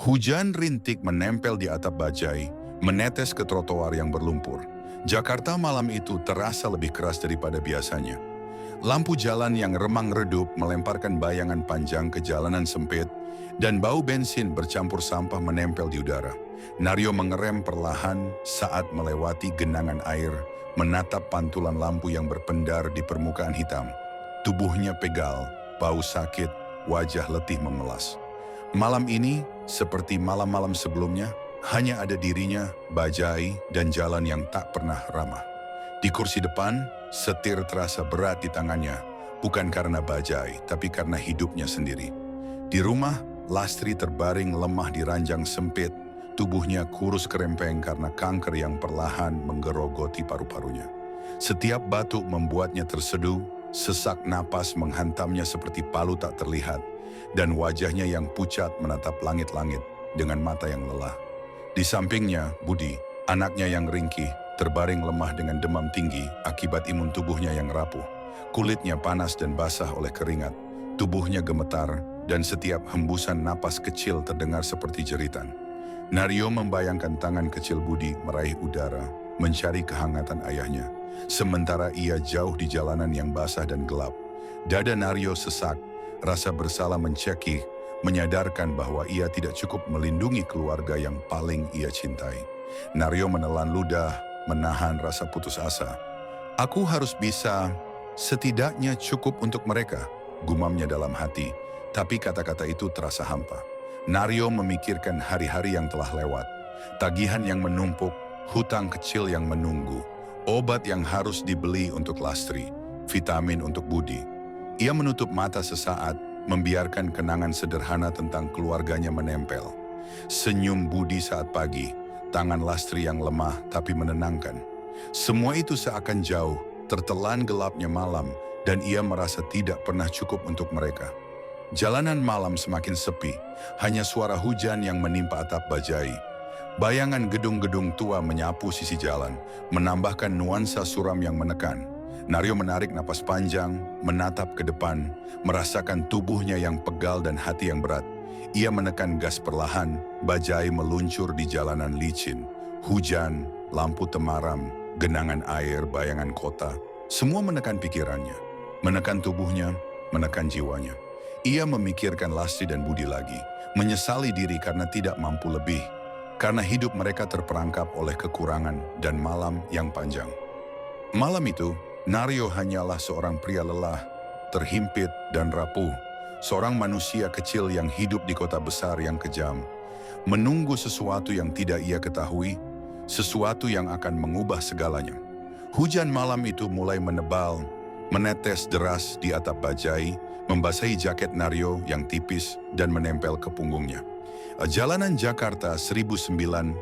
Hujan rintik menempel di atap bajai, menetes ke trotoar yang berlumpur. Jakarta malam itu terasa lebih keras daripada biasanya. Lampu jalan yang remang redup melemparkan bayangan panjang ke jalanan sempit, dan bau bensin bercampur sampah menempel di udara. Naryo mengerem perlahan saat melewati genangan air, menatap pantulan lampu yang berpendar di permukaan hitam. Tubuhnya pegal, bau sakit, wajah letih memelas. Malam ini, seperti malam-malam sebelumnya, hanya ada dirinya, bajai, dan jalan yang tak pernah ramah. Di kursi depan, setir terasa berat di tangannya, bukan karena bajai, tapi karena hidupnya sendiri. Di rumah, Lastri terbaring lemah di ranjang sempit, tubuhnya kurus kerempeng karena kanker yang perlahan menggerogoti paru-parunya. Setiap batuk membuatnya terseduh, sesak napas menghantamnya seperti palu tak terlihat, dan wajahnya yang pucat menatap langit-langit dengan mata yang lelah. Di sampingnya, Budi, anaknya yang ringkih, terbaring lemah dengan demam tinggi akibat imun tubuhnya yang rapuh. Kulitnya panas dan basah oleh keringat, tubuhnya gemetar, dan setiap hembusan napas kecil terdengar seperti jeritan. Naryo membayangkan tangan kecil Budi meraih udara, mencari kehangatan ayahnya. Sementara ia jauh di jalanan yang basah dan gelap. Dada Naryo sesak, rasa bersalah mencekik, menyadarkan bahwa ia tidak cukup melindungi keluarga yang paling ia cintai. Naryo menelan ludah, menahan rasa putus asa. Aku harus bisa, setidaknya cukup untuk mereka, gumamnya dalam hati, tapi kata-kata itu terasa hampa. Naryo memikirkan hari-hari yang telah lewat, tagihan yang menumpuk, hutang kecil yang menunggu, obat yang harus dibeli untuk Lastri, vitamin untuk Budi. Ia menutup mata sesaat, membiarkan kenangan sederhana tentang keluarganya menempel. Senyum Budi saat pagi, tangan Lastri yang lemah tapi menenangkan. Semua itu seakan jauh, tertelan gelapnya malam, dan ia merasa tidak pernah cukup untuk mereka. Jalanan malam semakin sepi, hanya suara hujan yang menimpa atap bajai. Bayangan gedung-gedung tua menyapu sisi jalan, menambahkan nuansa suram yang menekan. Naryo menarik napas panjang, menatap ke depan, merasakan tubuhnya yang pegal dan hati yang berat. Ia menekan gas perlahan, bajai meluncur di jalanan licin. Hujan, lampu temaram, genangan air, bayangan kota, semua menekan pikirannya, menekan tubuhnya, menekan jiwanya. Ia memikirkan Lastri dan Budi lagi, menyesali diri karena tidak mampu lebih, karena hidup mereka terperangkap oleh kekurangan dan malam yang panjang. Malam itu, Naryo hanyalah seorang pria lelah, terhimpit dan rapuh, seorang manusia kecil yang hidup di kota besar yang kejam, menunggu sesuatu yang tidak ia ketahui, sesuatu yang akan mengubah segalanya. Hujan malam itu mulai menebal, menetes deras di atap bajai, membasahi jaket Naryo yang tipis dan menempel ke punggungnya. Jalanan Jakarta 1995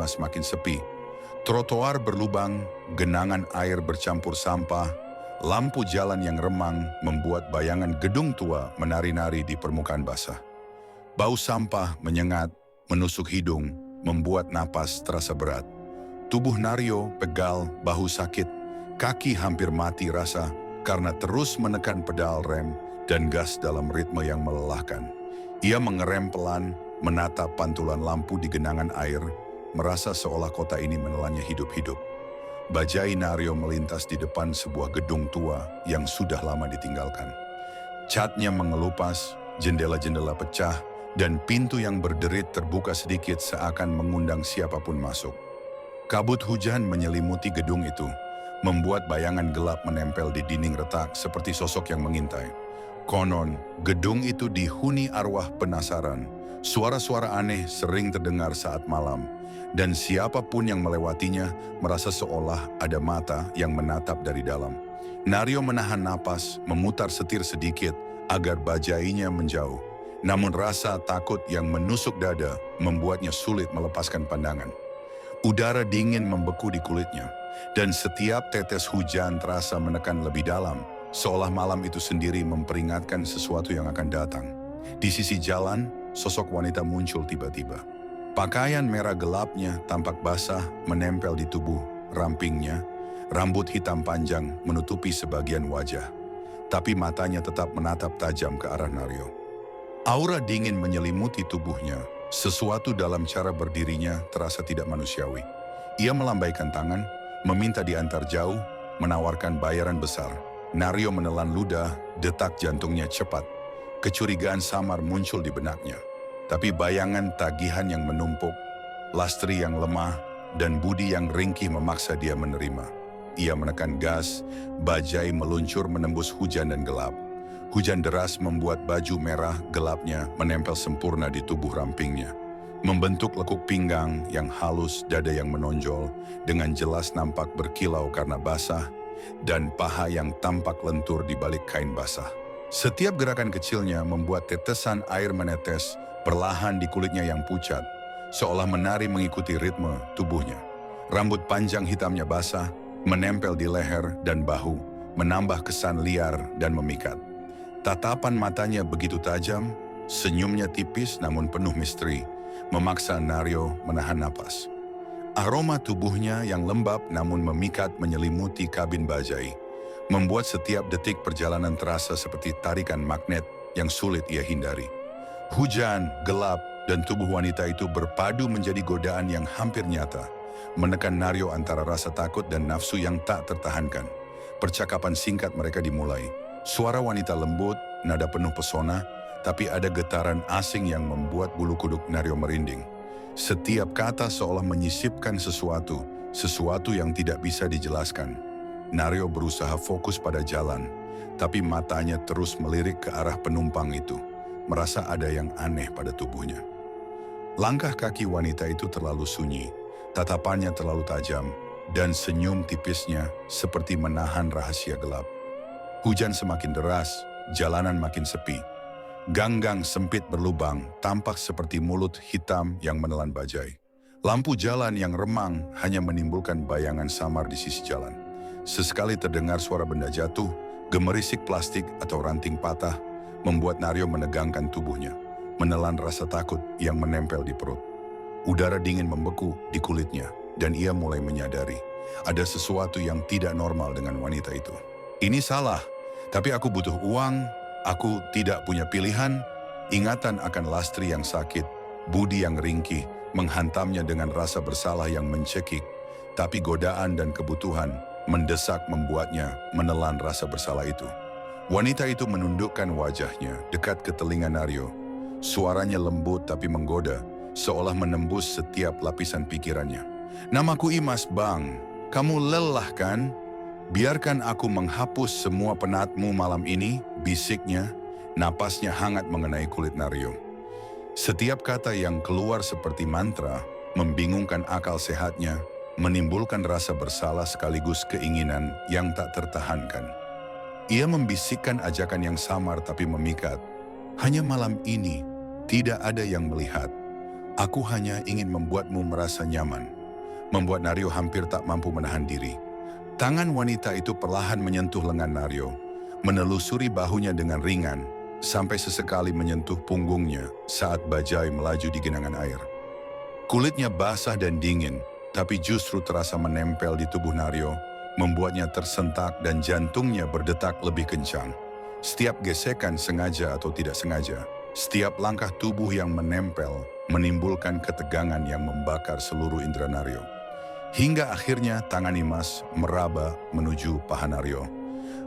semakin sepi. Trotoar berlubang, genangan air bercampur sampah, lampu jalan yang remang membuat bayangan gedung tua menari-nari di permukaan basah. Bau sampah menyengat, menusuk hidung, membuat napas terasa berat. Tubuh Naryo pegal, bahu sakit, kaki hampir mati rasa karena terus menekan pedal rem dan gas dalam ritme yang melelahkan. Ia mengerem pelan, menatap pantulan lampu di genangan air, merasa seolah kota ini menelannya hidup-hidup. Bajai Naryo melintas di depan sebuah gedung tua yang sudah lama ditinggalkan. Catnya mengelupas, jendela-jendela pecah, dan pintu yang berderit terbuka sedikit seakan mengundang siapapun masuk. Kabut hujan menyelimuti gedung itu, membuat bayangan gelap menempel di dinding retak seperti sosok yang mengintai. Konon, gedung itu dihuni arwah penasaran. Suara-suara aneh sering terdengar saat malam, dan siapapun yang melewatinya merasa seolah ada mata yang menatap dari dalam. Naryo menahan napas, memutar setir sedikit agar bajainya menjauh. Namun rasa takut yang menusuk dada membuatnya sulit melepaskan pandangan. Udara dingin membeku di kulitnya, dan setiap tetes hujan terasa menekan lebih dalam, seolah malam itu sendiri memperingatkan sesuatu yang akan datang. Di sisi jalan, sosok wanita muncul tiba-tiba. Pakaian merah gelapnya tampak basah menempel di tubuh rampingnya, rambut hitam panjang menutupi sebagian wajah, tapi matanya tetap menatap tajam ke arah Naryo. Aura dingin menyelimuti tubuhnya. Sesuatu dalam cara berdirinya terasa tidak manusiawi. Ia melambaikan tangan, meminta diantar jauh, menawarkan bayaran besar. Naryo menelan ludah, detak jantungnya cepat. Kecurigaan samar muncul di benaknya. Tapi bayangan tagihan yang menumpuk, Lastri yang lemah, dan budi yang ringkih memaksa dia menerima. Ia menekan gas, bajai meluncur menembus hujan dan gelap. Hujan deras membuat baju merah gelapnya menempel sempurna di tubuh rampingnya. Membentuk lekuk pinggang yang halus, dada yang menonjol, dengan jelas nampak berkilau karena basah, dan paha yang tampak lentur di balik kain basah. Setiap gerakan kecilnya membuat tetesan air menetes perlahan di kulitnya yang pucat, seolah menari mengikuti ritme tubuhnya. Rambut panjang hitamnya basah, menempel di leher dan bahu, menambah kesan liar dan memikat. Tatapan matanya begitu tajam, senyumnya tipis namun penuh misteri, memaksa Naryo menahan napas. Aroma tubuhnya yang lembab namun memikat menyelimuti kabin bajai, membuat setiap detik perjalanan terasa seperti tarikan magnet yang sulit ia hindari. Hujan, gelap, dan tubuh wanita itu berpadu menjadi godaan yang hampir nyata, menekan Naryo antara rasa takut dan nafsu yang tak tertahankan. Percakapan singkat mereka dimulai. Suara wanita lembut, nada penuh pesona, tapi ada getaran asing yang membuat bulu kuduk Naryo merinding. Setiap kata seolah menyisipkan sesuatu yang tidak bisa dijelaskan. Naryo berusaha fokus pada jalan, tapi matanya terus melirik ke arah penumpang itu, merasa ada yang aneh pada tubuhnya. Langkah kaki wanita itu terlalu sunyi, tatapannya terlalu tajam, dan senyum tipisnya seperti menahan rahasia gelap. Hujan semakin deras, jalanan makin sepi. Gang-gang sempit berlubang, tampak seperti mulut hitam yang menelan bajai. Lampu jalan yang remang hanya menimbulkan bayangan samar di sisi jalan. Sesekali terdengar suara benda jatuh, gemerisik plastik atau ranting patah, membuat Naryo menegangkan tubuhnya, menelan rasa takut yang menempel di perut. Udara dingin membeku di kulitnya, dan ia mulai menyadari ada sesuatu yang tidak normal dengan wanita itu. Ini salah, tapi aku butuh uang, aku tidak punya pilihan. Ingatan akan Lastri yang sakit, budi yang ringkih, menghantamnya dengan rasa bersalah yang mencekik, tapi godaan dan kebutuhan mendesak membuatnya menelan rasa bersalah itu. Wanita itu menundukkan wajahnya dekat ke telinga Naryo. Suaranya lembut tapi menggoda, seolah menembus setiap lapisan pikirannya. "Namaku Imas, Bang. Kamu lelah kan? Biarkan aku menghapus semua penatmu malam ini," bisiknya. Napasnya hangat mengenai kulit Naryo. Setiap kata yang keluar seperti mantra, membingungkan akal sehatnya, menimbulkan rasa bersalah sekaligus keinginan yang tak tertahankan. Ia membisikkan ajakan yang samar tapi memikat. "Hanya malam ini, tidak ada yang melihat. Aku hanya ingin membuatmu merasa nyaman." Membuat Naryo hampir tak mampu menahan diri. Tangan wanita itu perlahan menyentuh lengan Naryo, menelusuri bahunya dengan ringan, sampai sesekali menyentuh punggungnya saat bajai melaju di genangan air. Kulitnya basah dan dingin, tapi justru terasa menempel di tubuh Naryo, membuatnya tersentak dan jantungnya berdetak lebih kencang. Setiap gesekan sengaja atau tidak sengaja, setiap langkah tubuh yang menempel menimbulkan ketegangan yang membakar seluruh indera Naryo. Hingga akhirnya tangan Imas meraba menuju paha Naryo.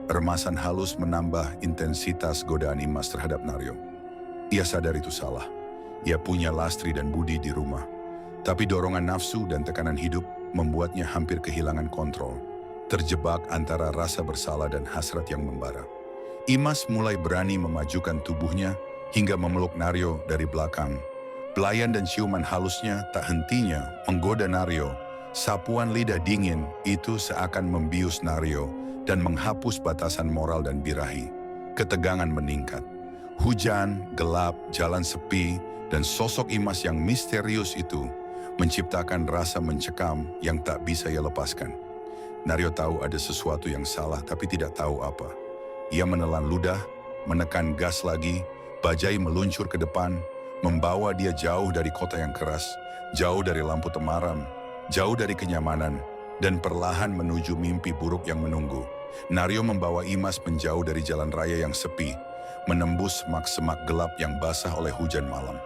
Remasan halus menambah intensitas godaan Imas terhadap Naryo. Ia sadar itu salah. Ia punya Lastri dan budi di rumah. Tapi dorongan nafsu dan tekanan hidup membuatnya hampir kehilangan kontrol. Terjebak antara rasa bersalah dan hasrat yang membara. Imas mulai berani memajukan tubuhnya hingga memeluk Naryo dari belakang. Pelayan dan ciuman halusnya tak hentinya menggoda Naryo. Sapuan lidah dingin itu seakan membius Naryo dan menghapus batasan moral dan birahi. Ketegangan meningkat. Hujan, gelap, jalan sepi, dan sosok Imas yang misterius itu menciptakan rasa mencekam yang tak bisa ia lepaskan. Naryo tahu ada sesuatu yang salah tapi tidak tahu apa. Ia menelan ludah, menekan gas lagi, bajai meluncur ke depan, membawa dia jauh dari kota yang keras, jauh dari lampu temaram, jauh dari kenyamanan, dan perlahan menuju mimpi buruk yang menunggu. Naryo membawa Imas menjauh dari jalan raya yang sepi, menembus semak-semak gelap yang basah oleh hujan malam.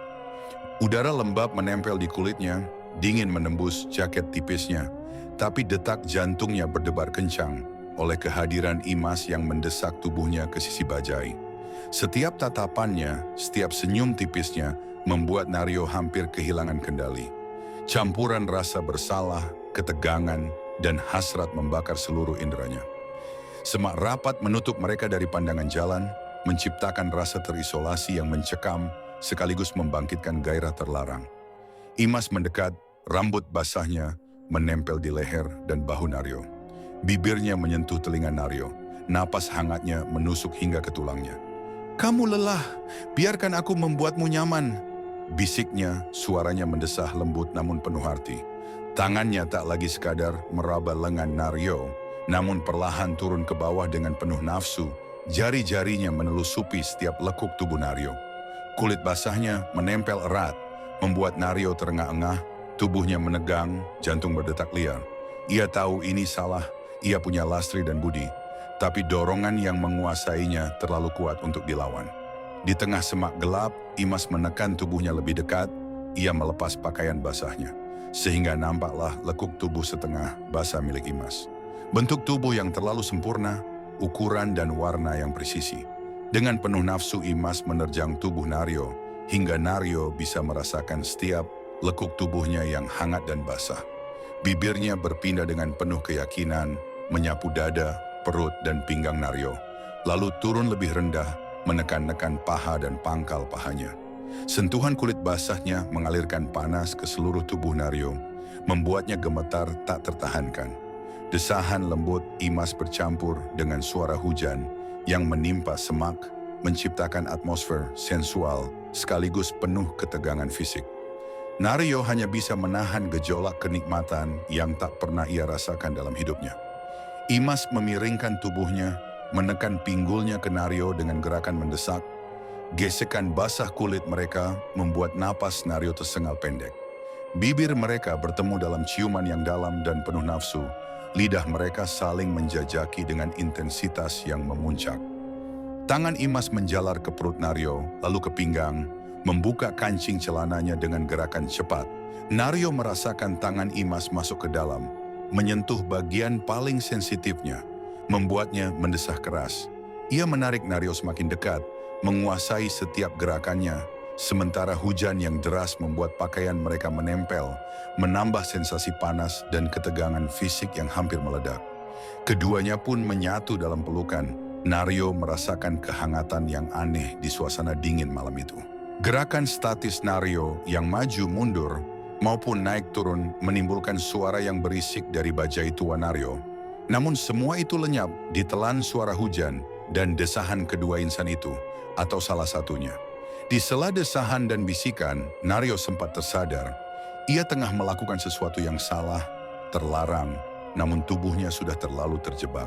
Udara lembab menempel di kulitnya, dingin menembus jaket tipisnya, tapi detak jantungnya berdebar kencang oleh kehadiran Imas yang mendesak tubuhnya ke sisi bajai. Setiap tatapannya, setiap senyum tipisnya membuat Naryo hampir kehilangan kendali. Campuran rasa bersalah, ketegangan, dan hasrat membakar seluruh inderanya. Semak rapat menutup mereka dari pandangan jalan, menciptakan rasa terisolasi yang mencekam sekaligus membangkitkan gairah terlarang. Imas mendekat, rambut basahnya menempel di leher dan bahu Naryo. Bibirnya menyentuh telinga Naryo, napas hangatnya menusuk hingga ke tulangnya. "Kamu lelah, biarkan aku membuatmu nyaman," bisiknya, suaranya mendesah lembut namun penuh arti. Tangannya tak lagi sekadar meraba lengan Naryo, namun perlahan turun ke bawah dengan penuh nafsu. Jari-jarinya menelusupi setiap lekuk tubuh Naryo. Kulit basahnya menempel erat, membuat Naryo terengah-engah, tubuhnya menegang, jantung berdetak liar. Ia tahu ini salah, ia punya Lastri dan Budi, tapi dorongan yang menguasainya terlalu kuat untuk dilawan. Di tengah semak gelap, Imas menekan tubuhnya lebih dekat, ia melepas pakaian basahnya, sehingga nampaklah lekuk tubuh setengah basah milik Imas. Bentuk tubuh yang terlalu sempurna, ukuran dan warna yang presisi. Dengan penuh nafsu Imas menerjang tubuh Naryo, hingga Naryo bisa merasakan setiap lekuk tubuhnya yang hangat dan basah. Bibirnya berpindah dengan penuh keyakinan, menyapu dada, perut dan pinggang Naryo, lalu turun lebih rendah, menekan-nekan paha dan pangkal pahanya. Sentuhan kulit basahnya mengalirkan panas ke seluruh tubuh Naryo, membuatnya gemetar tak tertahankan. Desahan lembut Imas bercampur dengan suara hujan yang menimpa semak, menciptakan atmosfer sensual sekaligus penuh ketegangan fisik. Naryo hanya bisa menahan gejolak kenikmatan yang tak pernah ia rasakan dalam hidupnya. Imas memiringkan tubuhnya, menekan pinggulnya ke Naryo dengan gerakan mendesak. Gesekan basah kulit mereka membuat napas Naryo tersengal pendek. Bibir mereka bertemu dalam ciuman yang dalam dan penuh nafsu. Lidah mereka saling menjajaki dengan intensitas yang memuncak. Tangan Imas menjalar ke perut Naryo, lalu ke pinggang, membuka kancing celananya dengan gerakan cepat. Naryo merasakan tangan Imas masuk ke dalam, menyentuh bagian paling sensitifnya, membuatnya mendesah keras. Ia menarik Naryo semakin dekat, menguasai setiap gerakannya, sementara hujan yang deras membuat pakaian mereka menempel, menambah sensasi panas dan ketegangan fisik yang hampir meledak. Keduanya pun menyatu dalam pelukan. Naryo merasakan kehangatan yang aneh di suasana dingin malam itu. Gerakan statis Naryo yang maju mundur maupun naik turun menimbulkan suara yang berisik dari bajai tua Naryo. Namun semua itu lenyap ditelan suara hujan dan desahan kedua insan itu, atau salah satunya. Di sela desahan dan bisikan, Naryo sempat tersadar. Ia tengah melakukan sesuatu yang salah, terlarang, namun tubuhnya sudah terlalu terjebak.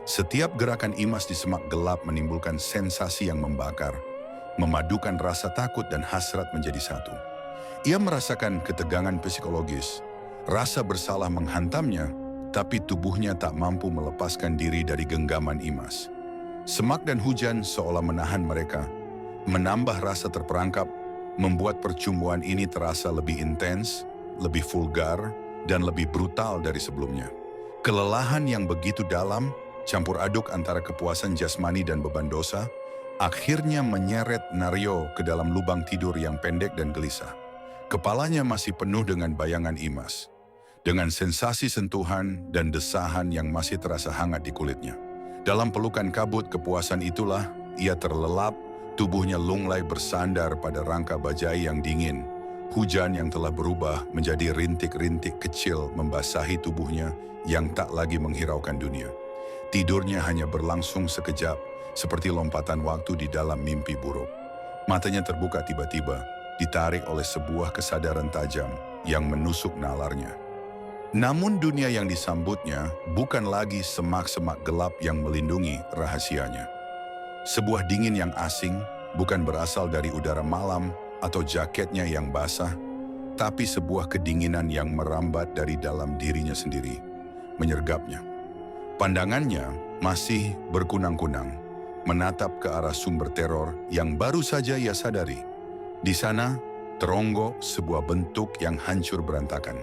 Setiap gerakan Imas di semak gelap menimbulkan sensasi yang membakar, memadukan rasa takut dan hasrat menjadi satu. Ia merasakan ketegangan psikologis, rasa bersalah menghantamnya, tapi tubuhnya tak mampu melepaskan diri dari genggaman Imas. Semak dan hujan seolah menahan mereka, menambah rasa terperangkap, membuat percumbuan ini terasa lebih intens, lebih vulgar, dan lebih brutal dari sebelumnya. Kelelahan yang begitu dalam, campur aduk antara kepuasan jasmani dan beban dosa, akhirnya menyeret Naryo ke dalam lubang tidur yang pendek dan gelisah. Kepalanya masih penuh dengan bayangan Imas, dengan sensasi sentuhan dan desahan yang masih terasa hangat di kulitnya. Dalam pelukan kabut kepuasan itulah, ia terlelap, tubuhnya lunglai bersandar pada rangka bajai yang dingin. Hujan yang telah berubah menjadi rintik-rintik kecil membasahi tubuhnya yang tak lagi menghiraukan dunia. Tidurnya hanya berlangsung sekejap, seperti lompatan waktu di dalam mimpi buruk. Matanya terbuka tiba-tiba, ditarik oleh sebuah kesadaran tajam yang menusuk nalarnya. Namun dunia yang disambutnya bukan lagi semak-semak gelap yang melindungi rahasianya. Sebuah dingin yang asing bukan berasal dari udara malam atau jaketnya yang basah, tapi sebuah kedinginan yang merambat dari dalam dirinya sendiri, menyergapnya. Pandangannya masih berkunang-kunang, menatap ke arah sumber teror yang baru saja ia sadari. Di sana, teronggok sebuah bentuk yang hancur berantakan.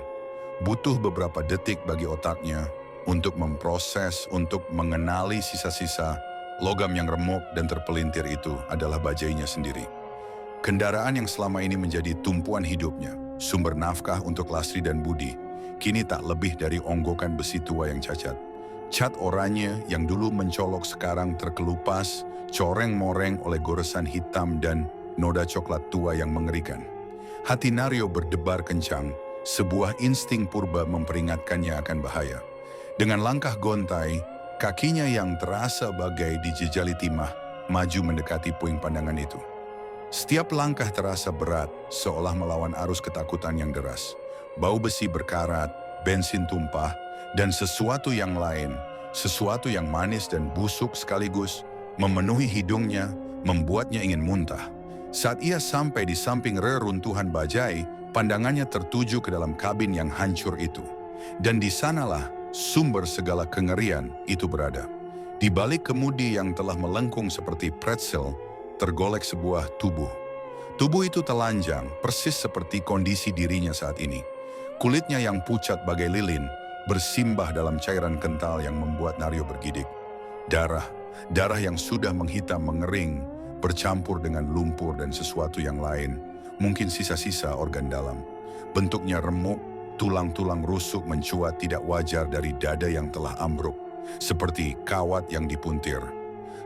Butuh beberapa detik bagi otaknya untuk memproses, untuk mengenali sisa-sisa logam yang remuk dan terpelintir itu adalah bajainya sendiri. Kendaraan yang selama ini menjadi tumpuan hidupnya, sumber nafkah untuk Lastri dan Budi, kini tak lebih dari onggokan besi tua yang cacat. Cat oranye yang dulu mencolok sekarang terkelupas, coreng-moreng oleh goresan hitam dan noda coklat tua yang mengerikan. Hati Naryo berdebar kencang, sebuah insting purba memperingatkannya akan bahaya. Dengan langkah gontai, kakinya yang terasa bagai dijejali timah, maju mendekati puing pandangan itu. Setiap langkah terasa berat, seolah melawan arus ketakutan yang deras. Bau besi berkarat, bensin tumpah, dan sesuatu yang lain, sesuatu yang manis dan busuk sekaligus, memenuhi hidungnya, membuatnya ingin muntah. Saat ia sampai di samping reruntuhan bajai, pandangannya tertuju ke dalam kabin yang hancur itu. Dan di sanalah sumber segala kengerian itu berada. Di balik kemudi yang telah melengkung seperti pretzel, tergolek sebuah tubuh. Tubuh itu telanjang, persis seperti kondisi dirinya saat ini. Kulitnya yang pucat bagai lilin, bersimbah dalam cairan kental yang membuat Naryo bergidik. Darah yang sudah menghitam mengering, bercampur dengan lumpur dan sesuatu yang lain, mungkin sisa-sisa organ dalam. Bentuknya remuk, tulang-tulang rusuk mencuat tidak wajar dari dada yang telah ambruk, seperti kawat yang dipuntir.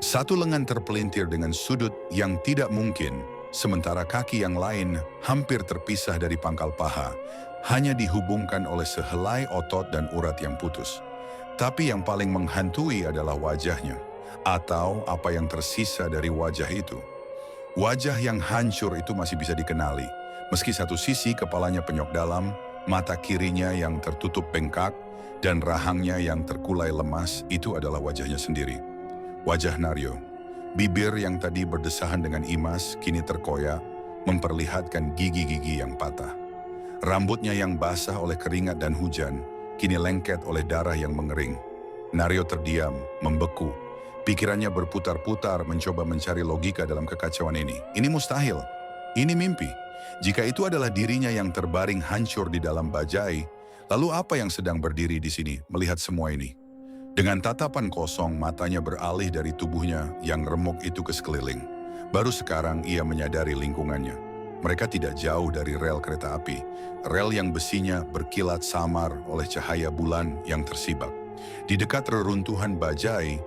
Satu lengan terpelintir dengan sudut yang tidak mungkin, sementara kaki yang lain hampir terpisah dari pangkal paha, hanya dihubungkan oleh sehelai otot dan urat yang putus. Tapi yang paling menghantui adalah wajahnya, atau apa yang tersisa dari wajah itu. Wajah yang hancur itu masih bisa dikenali, meski satu sisi kepalanya penyok dalam, mata kirinya yang tertutup bengkak, dan rahangnya yang terkulai lemas, itu adalah wajahnya sendiri. Wajah Naryo, bibir yang tadi berdesahan dengan imas, kini terkoyak, memperlihatkan gigi-gigi yang patah. Rambutnya yang basah oleh keringat dan hujan, kini lengket oleh darah yang mengering. Naryo terdiam, membeku. Pikirannya berputar-putar mencoba mencari logika dalam kekacauan ini. Ini mustahil. Ini mimpi. Jika itu adalah dirinya yang terbaring hancur di dalam bajai, lalu apa yang sedang berdiri di sini melihat semua ini? Dengan tatapan kosong, matanya beralih dari tubuhnya yang remuk itu ke sekeliling. Baru sekarang ia menyadari lingkungannya. Mereka tidak jauh dari rel kereta api, rel yang besinya berkilat samar oleh cahaya bulan yang tersibak. Di dekat reruntuhan bajai,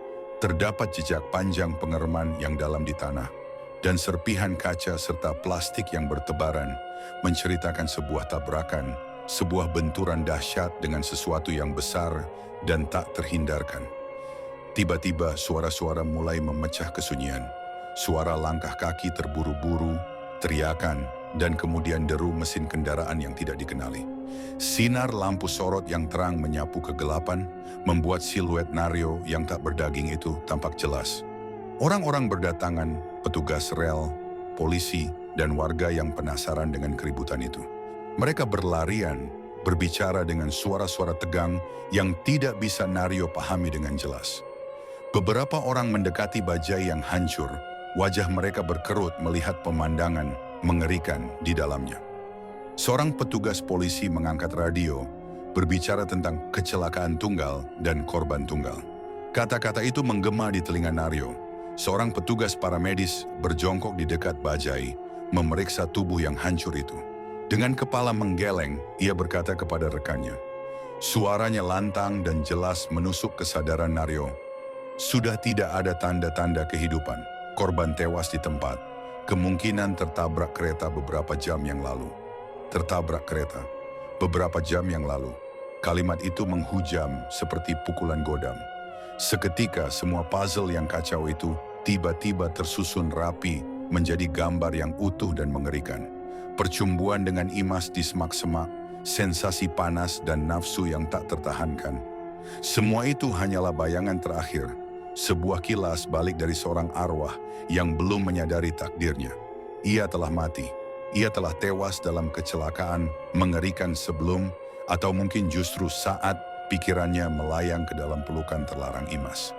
terdapat jejak panjang pengereman yang dalam di tanah, dan serpihan kaca serta plastik yang bertebaran menceritakan sebuah tabrakan, sebuah benturan dahsyat dengan sesuatu yang besar dan tak terhindarkan. Tiba-tiba suara-suara mulai memecah kesunyian. Suara langkah kaki terburu-buru, teriakan, dan kemudian deru mesin kendaraan yang tidak dikenali. Sinar lampu sorot yang terang menyapu kegelapan, membuat siluet Naryo yang tak berdaging itu tampak jelas. Orang-orang berdatangan, petugas rel, polisi, dan warga yang penasaran dengan keributan itu. Mereka berlarian, berbicara dengan suara-suara tegang yang tidak bisa Naryo pahami dengan jelas. Beberapa orang mendekati bajai yang hancur, wajah mereka berkerut melihat pemandangan mengerikan di dalamnya. Seorang petugas polisi mengangkat radio, berbicara tentang kecelakaan tunggal dan korban tunggal. Kata-kata itu menggema di telinga Naryo. Seorang petugas paramedis berjongkok di dekat bajai, memeriksa tubuh yang hancur itu. Dengan kepala menggeleng, ia berkata kepada rekannya. Suaranya lantang dan jelas menusuk kesadaran Naryo. Sudah tidak ada tanda-tanda kehidupan. Korban tewas di tempat. Kemungkinan tertabrak kereta beberapa jam yang lalu. Tertabrak kereta beberapa jam yang lalu. Kalimat itu menghujam seperti pukulan godam. Seketika semua puzzle yang kacau itu tiba-tiba tersusun rapi menjadi gambar yang utuh dan mengerikan. Percumbuan dengan imas di semak-semak, sensasi panas dan nafsu yang tak tertahankan. Semua itu hanyalah bayangan terakhir, sebuah kilas balik dari seorang arwah yang belum menyadari takdirnya. Ia telah mati, ia telah tewas dalam kecelakaan mengerikan sebelum, atau mungkin justru saat pikirannya melayang ke dalam pelukan terlarang imas.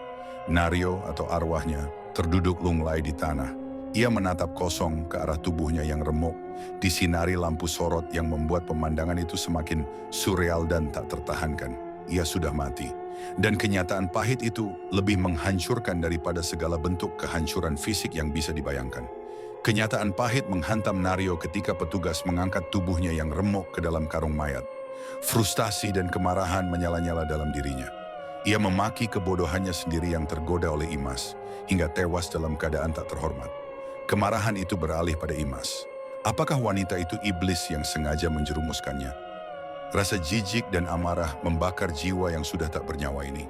Naryo atau arwahnya terduduk lunglai di tanah. Ia menatap kosong ke arah tubuhnya yang remuk, disinari lampu sorot yang membuat pemandangan itu semakin surreal dan tak tertahankan. Ia sudah mati. Dan kenyataan pahit itu lebih menghancurkan daripada segala bentuk kehancuran fisik yang bisa dibayangkan. Kenyataan pahit menghantam Naryo ketika petugas mengangkat tubuhnya yang remuk ke dalam karung mayat. Frustasi dan kemarahan menyala-nyala dalam dirinya. Ia memaki kebodohannya sendiri yang tergoda oleh Imas, hingga tewas dalam keadaan tak terhormat. Kemarahan itu beralih pada Imas. Apakah wanita itu iblis yang sengaja menjerumuskannya? Rasa jijik dan amarah membakar jiwa yang sudah tak bernyawa ini.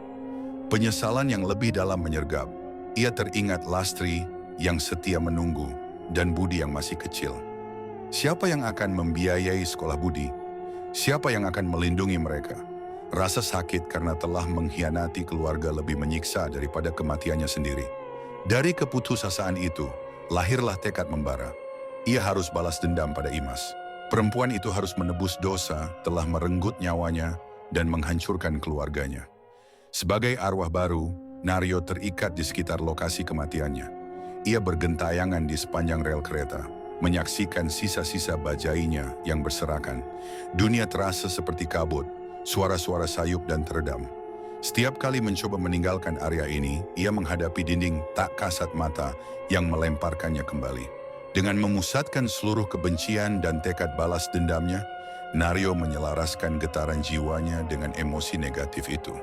Penyesalan yang lebih dalam menyergap. Ia teringat Lastri yang setia menunggu dan Budi yang masih kecil. Siapa yang akan membiayai sekolah Budi? Siapa yang akan melindungi mereka? Rasa sakit karena telah mengkhianati keluarga lebih menyiksa daripada kematiannya sendiri. Dari keputusasaan itu, lahirlah tekad membara. Ia harus balas dendam pada Imas. Perempuan itu harus menebus dosa telah merenggut nyawanya dan menghancurkan keluarganya. Sebagai arwah baru, Naryo terikat di sekitar lokasi kematiannya. Ia bergentayangan di sepanjang rel kereta, menyaksikan sisa-sisa bajainya yang berserakan. Dunia terasa seperti kabut, suara-suara sayup dan teredam. Setiap kali mencoba meninggalkan area ini, ia menghadapi dinding tak kasat mata yang melemparkannya kembali. Dengan memusatkan seluruh kebencian dan tekad balas dendamnya, Naryo menyelaraskan getaran jiwanya dengan emosi negatif itu.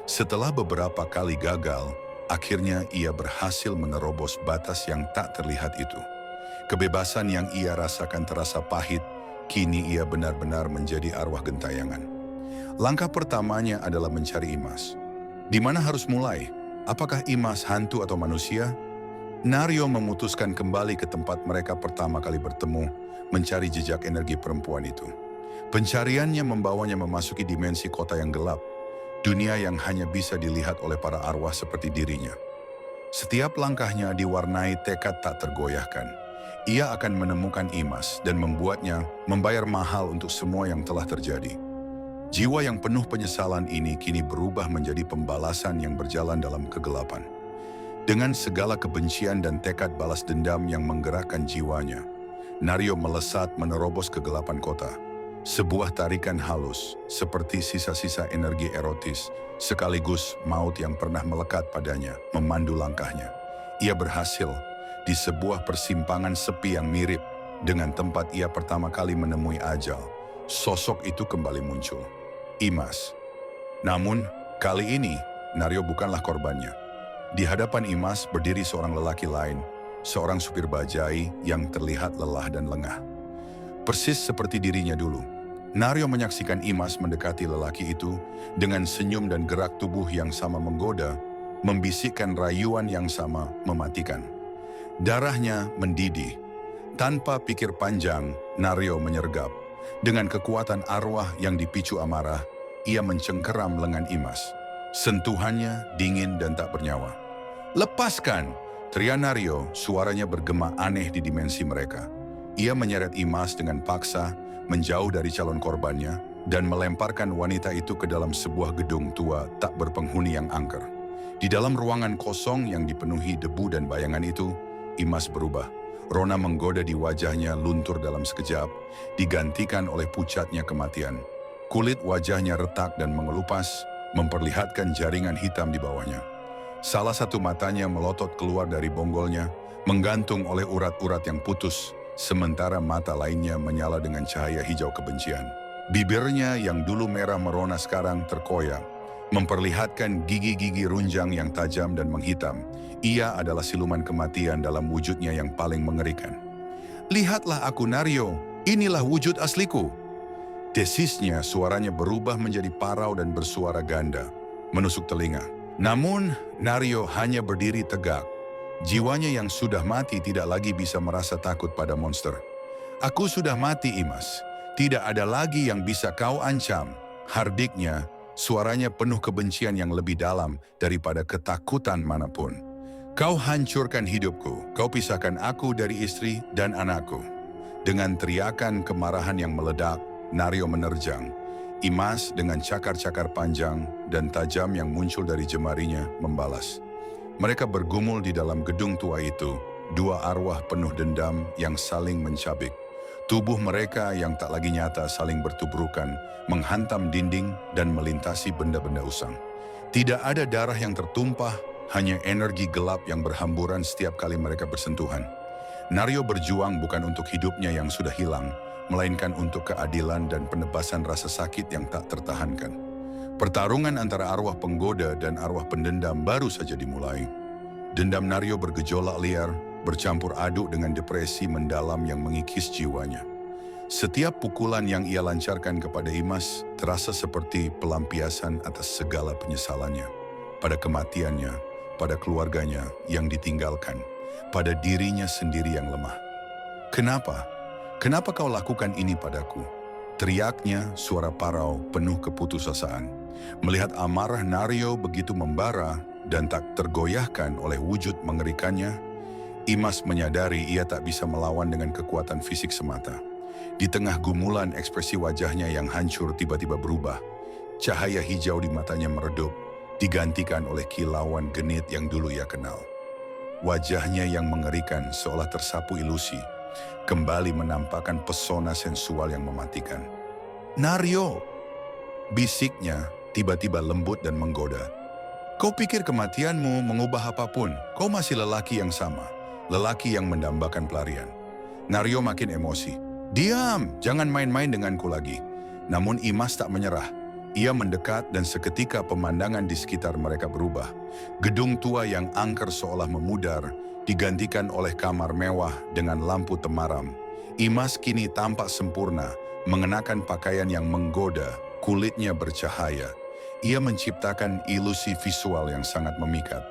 Setelah beberapa kali gagal, akhirnya ia berhasil menerobos batas yang tak terlihat itu. Kebebasan yang ia rasakan terasa pahit, kini ia benar-benar menjadi arwah gentayangan. Langkah pertamanya adalah mencari Imas. Di mana harus mulai? Apakah Imas hantu atau manusia? Naryo memutuskan kembali ke tempat mereka pertama kali bertemu, mencari jejak energi perempuan itu. Pencariannya membawanya memasuki dimensi kota yang gelap, dunia yang hanya bisa dilihat oleh para arwah seperti dirinya. Setiap langkahnya diwarnai tekad tak tergoyahkan. Ia akan menemukan Imas dan membuatnya membayar mahal untuk semua yang telah terjadi. Jiwa yang penuh penyesalan ini kini berubah menjadi pembalasan yang berjalan dalam kegelapan. Dengan segala kebencian dan tekad balas dendam yang menggerakkan jiwanya, Naryo melesat menerobos kegelapan kota. Sebuah tarikan halus, seperti sisa-sisa energi erotis, sekaligus maut yang pernah melekat padanya, memandu langkahnya. Ia berhasil di sebuah persimpangan sepi yang mirip dengan tempat ia pertama kali menemui ajal. Sosok itu kembali muncul. Imas. Namun, kali ini, Naryo bukanlah korbannya. Di hadapan Imas berdiri seorang lelaki lain, seorang supir bajai yang terlihat lelah dan lengah. Persis seperti dirinya dulu, Naryo menyaksikan Imas mendekati lelaki itu dengan senyum dan gerak tubuh yang sama menggoda, membisikkan rayuan yang sama mematikan. Darahnya mendidih. Tanpa pikir panjang, Naryo menyergap. Dengan kekuatan arwah yang dipicu amarah, ia mencengkeram lengan Imas. Sentuhannya dingin dan tak bernyawa. "Lepaskan!" teriak Naryo, suaranya bergema aneh di dimensi mereka. Ia menyeret Imas dengan paksa, menjauh dari calon korbannya, dan melemparkan wanita itu ke dalam sebuah gedung tua tak berpenghuni yang angker. Di dalam ruangan kosong yang dipenuhi debu dan bayangan itu, Imas berubah. Rona menggoda di wajahnya luntur dalam sekejap, digantikan oleh pucatnya kematian. Kulit wajahnya retak dan mengelupas, memperlihatkan jaringan hitam di bawahnya. Salah satu matanya melotot keluar dari bonggolnya, menggantung oleh urat-urat yang putus, sementara mata lainnya menyala dengan cahaya hijau kebencian. Bibirnya yang dulu merah merona sekarang terkoyak, memperlihatkan gigi-gigi runjang yang tajam dan menghitam. Ia adalah siluman kematian dalam wujudnya yang paling mengerikan. "Lihatlah aku, Naryo, inilah wujud asliku." Desisnya, suaranya berubah menjadi parau dan bersuara ganda, menusuk telinga. Namun, Naryo hanya berdiri tegak. Jiwanya yang sudah mati tidak lagi bisa merasa takut pada monster. "Aku sudah mati, Imas. Tidak ada lagi yang bisa kau ancam." Hardiknya, suaranya penuh kebencian yang lebih dalam daripada ketakutan manapun. "Kau hancurkan hidupku, kau pisahkan aku dari istri dan anakku." Dengan teriakan kemarahan yang meledak, Naryo menerjang. Imas dengan cakar-cakar panjang dan tajam yang muncul dari jemarinya membalas. Mereka bergumul di dalam gedung tua itu, dua arwah penuh dendam yang saling mencabik. Tubuh mereka yang tak lagi nyata saling bertubrukan, menghantam dinding dan melintasi benda-benda usang. Tidak ada darah yang tertumpah, hanya energi gelap yang berhamburan setiap kali mereka bersentuhan. Naryo berjuang bukan untuk hidupnya yang sudah hilang, melainkan untuk keadilan dan penebasan rasa sakit yang tak tertahankan. Pertarungan antara arwah penggoda dan arwah pendendam baru saja dimulai. Dendam Naryo bergejolak liar, bercampur aduk dengan depresi mendalam yang mengikis jiwanya. Setiap pukulan yang ia lancarkan kepada Imas terasa seperti pelampiasan atas segala penyesalannya. Pada kematiannya, pada keluarganya yang ditinggalkan, pada dirinya sendiri yang lemah. Kenapa? Kenapa kau lakukan ini padaku? Teriaknya suara parau penuh keputusasaan. Melihat amarah Naryo begitu membara dan tak tergoyahkan oleh wujud mengerikannya, Imas menyadari ia tak bisa melawan dengan kekuatan fisik semata. Di tengah gumulan ekspresi wajahnya yang hancur tiba-tiba berubah. Cahaya hijau di matanya meredup, digantikan oleh kilauan genit yang dulu ia kenal. Wajahnya yang mengerikan seolah tersapu ilusi, kembali menampakkan pesona sensual yang mematikan. Naryo! Bisiknya tiba-tiba lembut dan menggoda. Kau pikir kematianmu mengubah apapun, kau masih lelaki yang sama, lelaki yang mendambakan pelarian. Naryo makin emosi. Diam, jangan main-main denganku lagi. Namun Imas tak menyerah. Ia mendekat dan seketika pemandangan di sekitar mereka berubah. Gedung tua yang angker seolah memudar, digantikan oleh kamar mewah dengan lampu temaram. Imas kini tampak sempurna, mengenakan pakaian yang menggoda, kulitnya bercahaya. Ia menciptakan ilusi visual yang sangat memikat.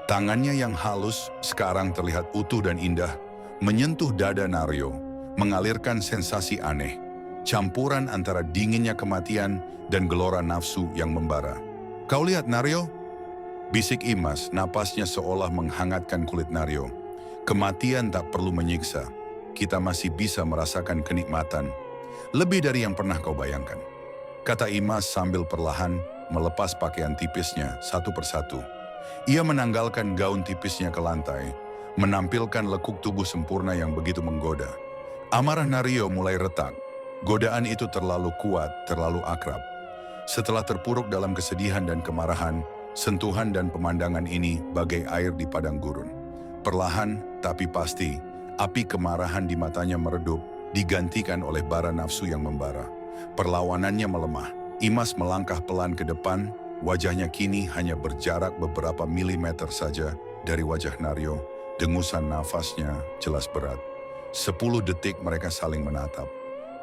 Tangannya yang halus sekarang terlihat utuh dan indah, menyentuh dada Naryo, mengalirkan sensasi aneh, campuran antara dinginnya kematian dan gelora nafsu yang membara. Kau lihat Naryo? Bisik Imas, napasnya seolah menghangatkan kulit Naryo. Kematian tak perlu menyiksa, kita masih bisa merasakan kenikmatan, lebih dari yang pernah kau bayangkan. Kata Imas sambil perlahan melepas pakaian tipisnya satu persatu. Ia menanggalkan gaun tipisnya ke lantai, menampilkan lekuk tubuh sempurna yang begitu menggoda. Amarah Naryo mulai retak. Godaan itu terlalu kuat, terlalu akrab. Setelah terpuruk dalam kesedihan dan kemarahan, sentuhan dan pemandangan ini bagai air di padang gurun. Perlahan tapi pasti, api kemarahan di matanya meredup, digantikan oleh bara nafsu yang membara. Perlawanannya melemah. Imas melangkah pelan ke depan, wajahnya kini hanya berjarak beberapa milimeter saja dari wajah Naryo. Dengusan nafasnya jelas berat. 10 detik mereka saling menatap.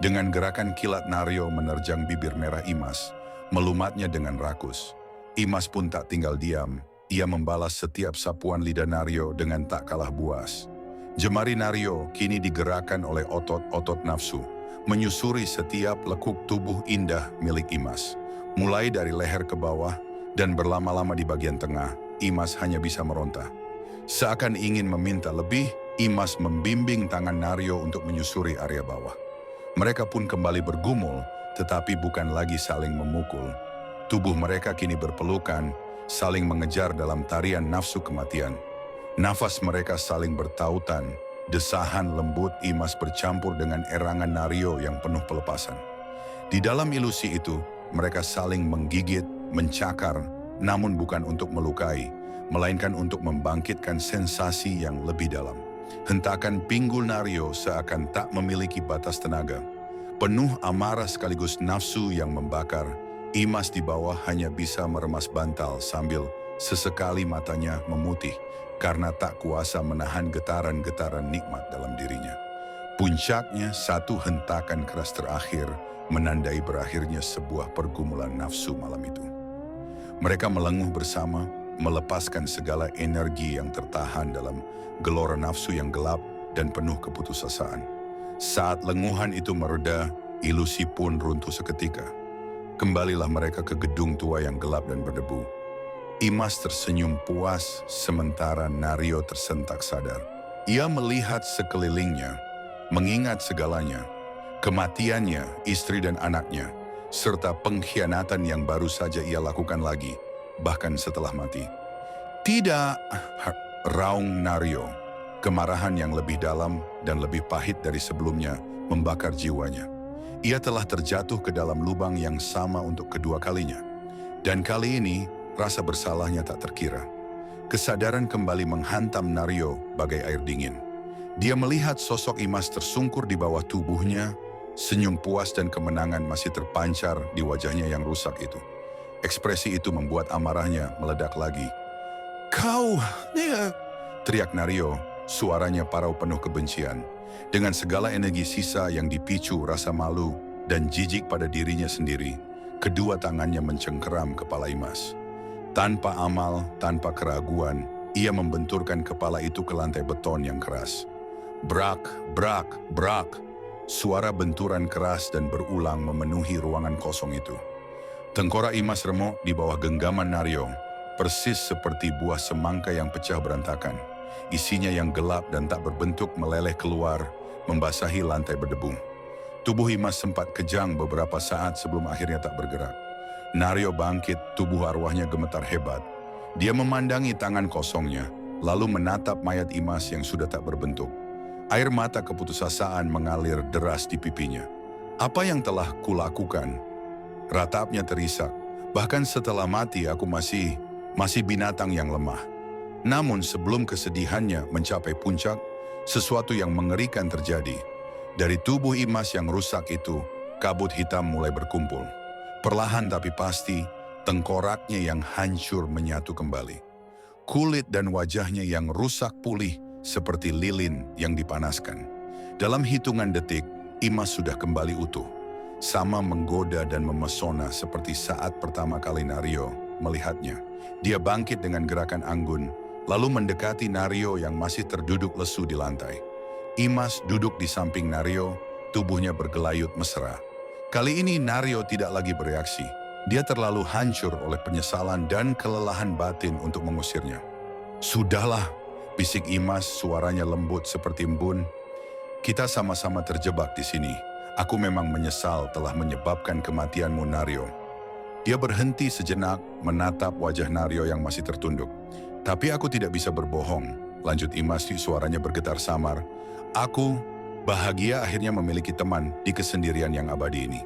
Dengan gerakan kilat Naryo menerjang bibir merah Imas, melumatnya dengan rakus. Imas pun tak tinggal diam. Ia membalas setiap sapuan lidah Naryo dengan tak kalah buas. Jemari Naryo kini digerakkan oleh otot-otot nafsu, menyusuri setiap lekuk tubuh indah milik Imas. Mulai dari leher ke bawah dan berlama-lama di bagian tengah, Imas hanya bisa meronta. Seakan ingin meminta lebih, Imas membimbing tangan Naryo untuk menyusuri area bawah. Mereka pun kembali bergumul, tetapi bukan lagi saling memukul. Tubuh mereka kini berpelukan, saling mengejar dalam tarian nafsu kematian. Nafas mereka saling bertautan, desahan lembut Imas bercampur dengan erangan Naryo yang penuh pelepasan. Di dalam ilusi itu, mereka saling menggigit, mencakar, namun bukan untuk melukai, melainkan untuk membangkitkan sensasi yang lebih dalam. Hentakan pinggul Naryo seakan tak memiliki batas tenaga. Penuh amarah sekaligus nafsu yang membakar, Imas di bawah hanya bisa meremas bantal sambil sesekali matanya memutih karena tak kuasa menahan getaran-getaran nikmat dalam dirinya. Puncaknya satu hentakan keras terakhir menandai berakhirnya sebuah pergumulan nafsu malam itu. Mereka melenguh bersama, melepaskan segala energi yang tertahan dalam gelora nafsu yang gelap dan penuh keputusasaan. Saat lenguhan itu mereda, ilusi pun runtuh seketika. Kembalilah mereka ke gedung tua yang gelap dan berdebu. Imas tersenyum puas sementara Naryo tersentak sadar. Ia melihat sekelilingnya, mengingat segalanya, kematiannya, istri dan anaknya, serta pengkhianatan yang baru saja ia lakukan lagi, bahkan setelah mati. Tidak, raung Naryo. Kemarahan yang lebih dalam dan lebih pahit dari sebelumnya membakar jiwanya. Ia telah terjatuh ke dalam lubang yang sama untuk kedua kalinya. Dan kali ini, rasa bersalahnya tak terkira. Kesadaran kembali menghantam Naryo bagai air dingin. Dia melihat sosok Imas tersungkur di bawah tubuhnya, senyum puas dan kemenangan masih terpancar di wajahnya yang rusak itu. Ekspresi itu membuat amarahnya meledak lagi. "Kau, dia!" teriak Naryo, suaranya parau penuh kebencian. Dengan segala energi sisa yang dipicu rasa malu dan jijik pada dirinya sendiri, kedua tangannya mencengkeram kepala Imas. Tanpa amal, tanpa keraguan, ia membenturkan kepala itu ke lantai beton yang keras. Brak, brak, brak. Suara benturan keras dan berulang memenuhi ruangan kosong itu. Tengkorak Imas remuk di bawah genggaman Naryo, persis seperti buah semangka yang pecah berantakan. Isinya yang gelap dan tak berbentuk meleleh keluar, membasahi lantai berdebu. Tubuh Imas sempat kejang beberapa saat sebelum akhirnya tak bergerak. Naryo bangkit, tubuh arwahnya gemetar hebat. Dia memandangi tangan kosongnya, lalu menatap mayat Imas yang sudah tak berbentuk. Air mata keputusasaan mengalir deras di pipinya. "Apa yang telah kulakukan?" Ratapnya terisak. "Bahkan setelah mati aku masih binatang yang lemah." Namun sebelum kesedihannya mencapai puncak, sesuatu yang mengerikan terjadi. Dari tubuh Imas yang rusak itu, kabut hitam mulai berkumpul. Perlahan tapi pasti, tengkoraknya yang hancur menyatu kembali. Kulit dan wajahnya yang rusak pulih seperti lilin yang dipanaskan. Dalam hitungan detik, Imas sudah kembali utuh. Sama menggoda dan memesona seperti saat pertama kali Naryo melihatnya. Dia bangkit dengan gerakan anggun, lalu mendekati Naryo yang masih terduduk lesu di lantai. Imas duduk di samping Naryo, tubuhnya bergelayut mesra. Kali ini Naryo tidak lagi bereaksi. Dia terlalu hancur oleh penyesalan dan kelelahan batin untuk mengusirnya. "Sudahlah," bisik Imas, suaranya lembut seperti embun. "Kita sama-sama terjebak di sini. Aku memang menyesal telah menyebabkan kematianmu, Naryo." Dia berhenti sejenak menatap wajah Naryo yang masih tertunduk. "Tapi aku tidak bisa berbohong," lanjut Imas, suaranya bergetar samar. "Aku bahagia akhirnya memiliki teman di kesendirian yang abadi ini."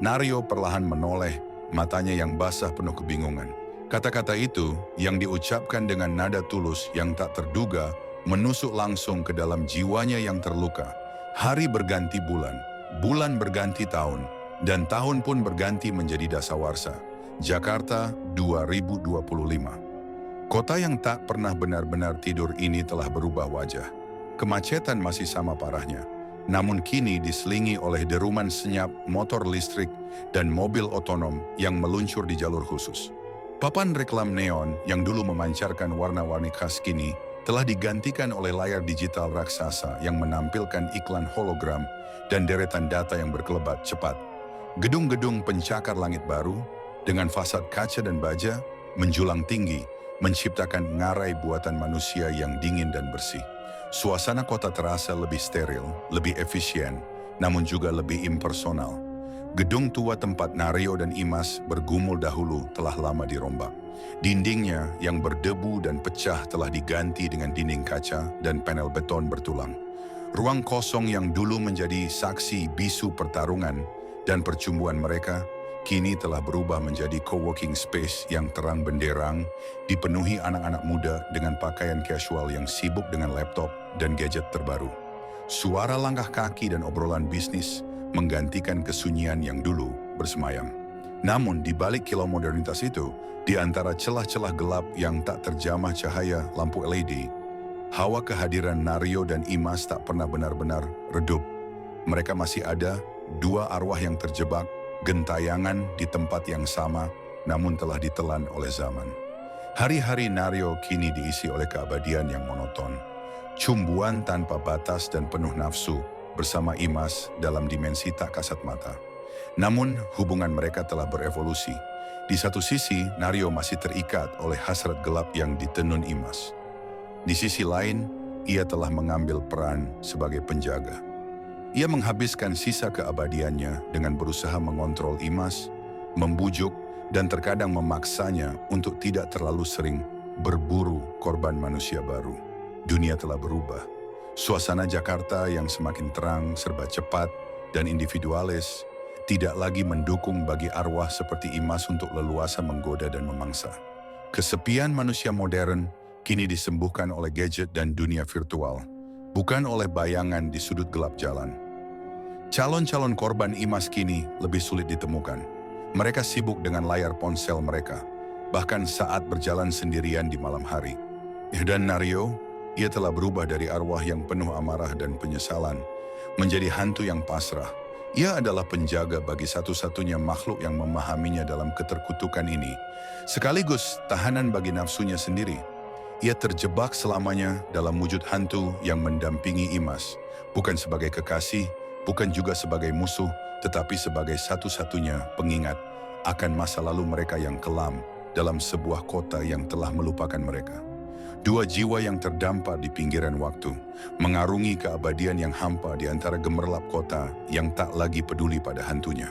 Naryo perlahan menoleh, matanya yang basah penuh kebingungan. Kata-kata itu yang diucapkan dengan nada tulus yang tak terduga menusuk langsung ke dalam jiwanya yang terluka. Hari berganti bulan, bulan berganti tahun, dan tahun pun berganti menjadi dasawarsa. Jakarta 2025. Kota yang tak pernah benar-benar tidur ini telah berubah wajah. Kemacetan masih sama parahnya, namun kini diselingi oleh deruman senyap motor listrik dan mobil otonom yang meluncur di jalur khusus. Papan reklam neon yang dulu memancarkan warna-warni khas kini telah digantikan oleh layar digital raksasa yang menampilkan iklan hologram dan deretan data yang berkelebat cepat. Gedung-gedung pencakar langit baru dengan fasad kaca dan baja menjulang tinggi, menciptakan ngarai buatan manusia yang dingin dan bersih. Suasana kota terasa lebih steril, lebih efisien, namun juga lebih impersonal. Gedung tua tempat Naryo dan Imas bergumul dahulu telah lama dirombak. Dindingnya yang berdebu dan pecah telah diganti dengan dinding kaca dan panel beton bertulang. Ruang kosong yang dulu menjadi saksi bisu pertarungan dan percumbuan mereka, kini telah berubah menjadi co-working space yang terang benderang, dipenuhi anak-anak muda dengan pakaian casual yang sibuk dengan laptop dan gadget terbaru. Suara langkah kaki dan obrolan bisnis menggantikan kesunyian yang dulu bersemayam. Namun di balik kilau modernitas itu, di antara celah-celah gelap yang tak terjamah cahaya lampu LED, hawa kehadiran Naryo dan Imas tak pernah benar-benar redup. Mereka masih ada, dua arwah yang terjebak, gentayangan di tempat yang sama, namun telah ditelan oleh zaman. Hari-hari Naryo kini diisi oleh keabadian yang monoton. Cumbuan tanpa batas dan penuh nafsu bersama Imas dalam dimensi tak kasat mata. Namun hubungan mereka telah berevolusi. Di satu sisi, Naryo masih terikat oleh hasrat gelap yang ditenun Imas. Di sisi lain, ia telah mengambil peran sebagai penjaga. Ia menghabiskan sisa keabadiannya dengan berusaha mengontrol Imas, membujuk, dan terkadang memaksanya untuk tidak terlalu sering berburu korban manusia baru. Dunia telah berubah. Suasana Jakarta yang semakin terang, serba cepat, dan individualis tidak lagi mendukung bagi arwah seperti Imas untuk leluasa menggoda dan memangsa. Kesepian manusia modern kini disembuhkan oleh gadget dan dunia virtual, bukan oleh bayangan di sudut gelap jalan. Calon-calon korban Imas kini lebih sulit ditemukan. Mereka sibuk dengan layar ponsel mereka, bahkan saat berjalan sendirian di malam hari. Dan Naryo, ia telah berubah dari arwah yang penuh amarah dan penyesalan menjadi hantu yang pasrah. Ia adalah penjaga bagi satu-satunya makhluk yang memahaminya dalam keterkutukan ini, sekaligus tahanan bagi nafsunya sendiri. Ia terjebak selamanya dalam wujud hantu yang mendampingi Imas, bukan sebagai kekasih, bukan juga sebagai musuh, tetapi sebagai satu-satunya pengingat akan masa lalu mereka yang kelam dalam sebuah kota yang telah melupakan mereka. Dua jiwa yang terdampar di pinggiran waktu, mengarungi keabadian yang hampa di antara gemerlap kota yang tak lagi peduli pada hantunya.